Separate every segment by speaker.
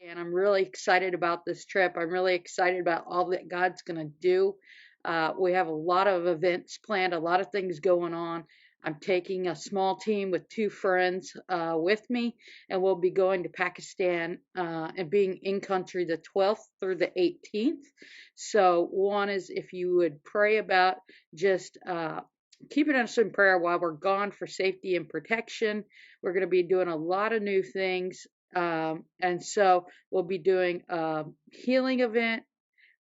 Speaker 1: And I'm really excited about this trip. I'm really excited about all that God's going to do. We have a lot of events planned, a lot of things going on. I'm taking a small team with two friends with me, and we'll be going to Pakistan and being in country the 12th through the 18th. So, one is if you would pray about just keeping us in prayer while we're gone for safety and protection. We're going to be doing a lot of new things. And so we'll be doing a healing event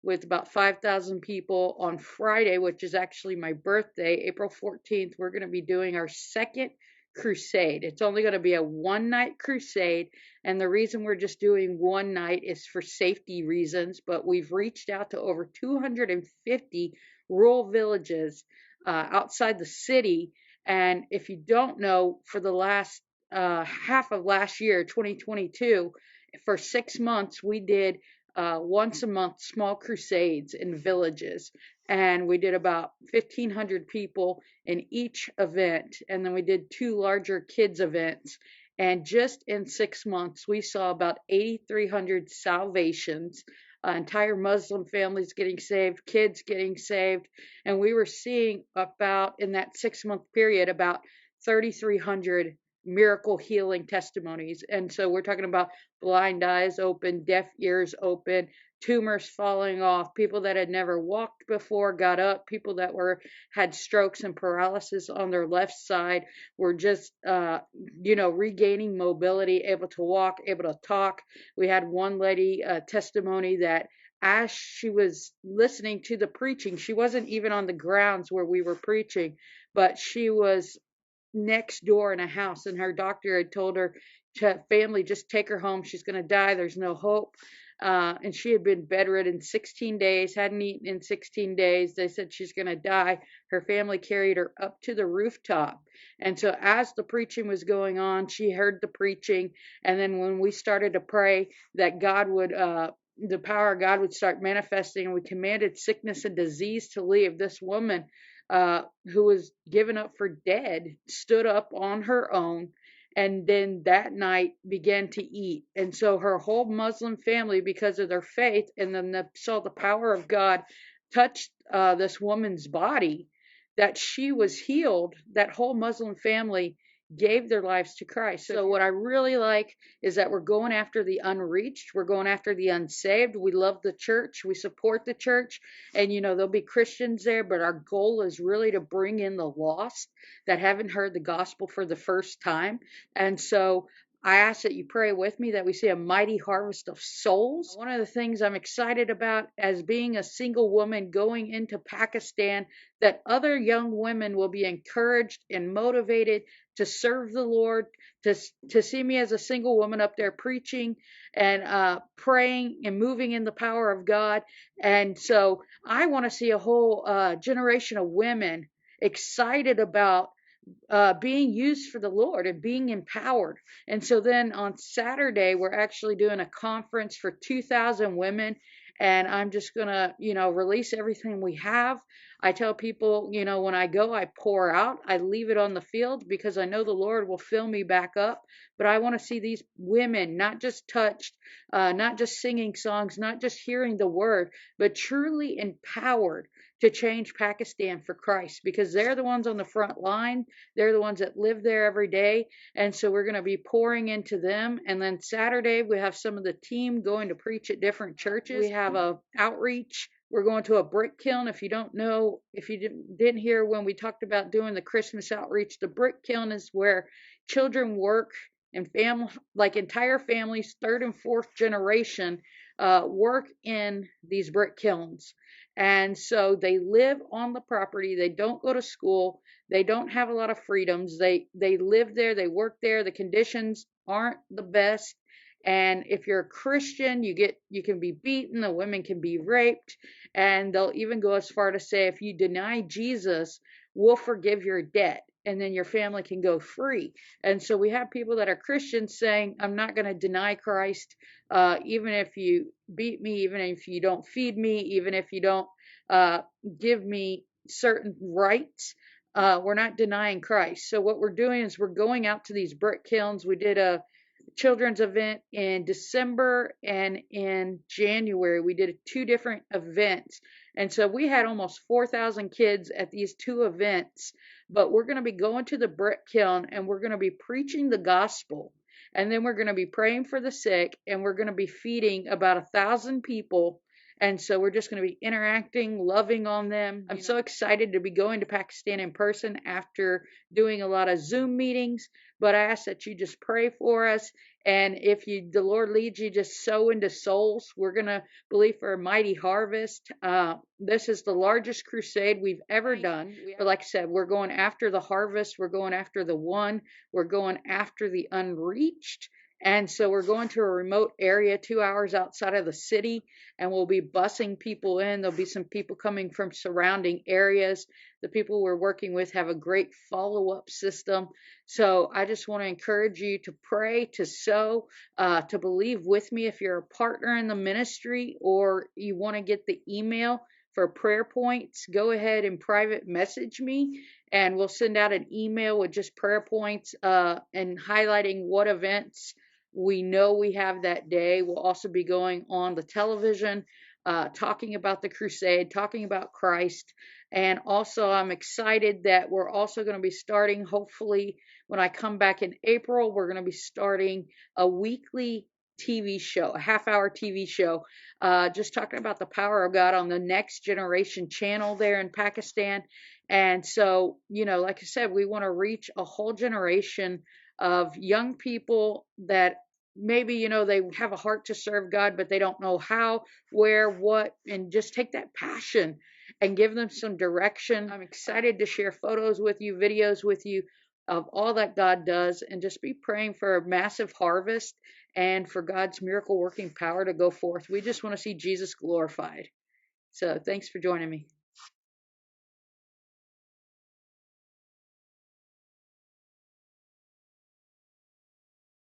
Speaker 1: with about 5,000 people on Friday, which is actually my birthday, April 14th. We're going to be doing our second crusade. It's only going to be a one night crusade. And the reason we're just doing one night is for safety reasons. But we've reached out to over 250 rural villages outside the city. And if you don't know, for the last half of last year, 2022, for 6 months, we did once a month small crusades in villages. And we did about 1,500 people in each event. And then we did two larger kids' events. And just in 6 months, we saw about 8,300 salvations, entire Muslim families getting saved, kids getting saved. And we were seeing about, in that 6 month period, about 3,300 miracle healing testimonies. And so we're talking about blind eyes open, deaf ears open, tumors falling off, people that had never walked before got up, people that were had strokes and paralysis on their left side were just regaining mobility, able to walk, able to talk. We had one lady testimony that as she was listening to the preaching, she wasn't even on the grounds where we were preaching, but she was next door in a house, and her doctor had told her to family, just take her home, she's going to die, there's no hope. And she had been bedridden 16 days, hadn't eaten in 16 days. They said she's going to die. Her family carried her up to the rooftop. And so as the preaching was going on, she heard the preaching. And then when we started to pray that God would the power of God would start manifesting, and we commanded sickness and disease to leave, this woman who was given up for dead stood up on her own, and then that night began to eat. And so her whole Muslim family, because of their faith, and then saw the power of God touch this woman's body, that she was healed. That whole Muslim family gave their lives to Christ. So what I really like is that we're going after the unreached, we're going after the unsaved. We love the church, we support the church, and there'll be Christians there, but our goal is really to bring in the lost that haven't heard the gospel for the first time. And so I ask that you pray with me that we see a mighty harvest of souls. One of the things I'm excited about as being a single woman going into Pakistan, that other young women will be encouraged and motivated to serve the Lord, to see me as a single woman up there preaching and praying and moving in the power of God. And so I want to see a whole generation of women excited about being used for the Lord and being empowered. And so then on Saturday, we're actually doing a conference for 2,000 women. And I'm just going to, release everything we have. I tell people, when I go, I pour out, I leave it on the field because I know the Lord will fill me back up. But I want to see these women not just touched, not just singing songs, not just hearing the word, but truly empowered to change Pakistan for Christ, because they're the ones on the front line. They're the ones that live there every day. And so we're going to be pouring into them. And then Saturday, we have some of the team going to preach at different churches. We have a outreach. We're going to a brick kiln. If you don't know, if you didn't hear when we talked about doing the Christmas outreach, the brick kiln is where children work, and family, like entire families, third and fourth generation, work in these brick kilns. And so they live on the property. They don't go to school. They don't have a lot of freedoms. They live there. They work there. The conditions aren't the best. And if you're a Christian, you can be beaten. The women can be raped, and they'll even go as far to say, if you deny Jesus, we'll forgive your debt, and then your family can go free. And so we have people that are Christians saying, I'm not going to deny Christ, even if you beat me, even if you don't feed me, even if you don't uh, give me certain rights. We're not denying Christ. So what we're doing is we're going out to these brick kilns. We did children's event in December, and in January we did two different events. And so we had almost 4,000 kids at these two events. But we're going to be going to the brick kiln and we're going to be preaching the gospel. And then we're going to be praying for the sick, and we're going to be feeding about 1,000 people. And so we're just going to be interacting, loving on them. I'm so excited to be going to Pakistan in person after doing a lot of Zoom meetings. But I ask that you just pray for us. And if the Lord leads you, just sow into souls. We're going to believe for a mighty harvest. This is the largest crusade we've ever done. But like I said, we're going after the harvest. We're going after the one. We're going after the unreached. And so we're going to a remote area 2 hours outside of the city, and we'll be busing people in. There'll be some people coming from surrounding areas. The people we're working with have a great follow-up system. So I just want to encourage you to pray, to sow, to believe with me. If you're a partner in the ministry or you want to get the email for prayer points, go ahead and private message me, and we'll send out an email with just prayer points and highlighting what events we know we have that day. We'll also be going on the television, talking about the crusade, talking about Christ. And also, I'm excited that we're also going to be starting, hopefully, when I come back in April, we're going to be starting a weekly TV show, a half-hour TV show, just talking about the power of God on the Next Generation channel there in Pakistan. And so, like I said, we want to reach a whole generation of young people that maybe, they have a heart to serve God, but they don't know how, where, what, and just take that passion and give them some direction. I'm excited to share photos with you, videos with you of all that God does, and just be praying for a massive harvest and for God's miracle working power to go forth. We just want to see Jesus glorified. So thanks for joining me.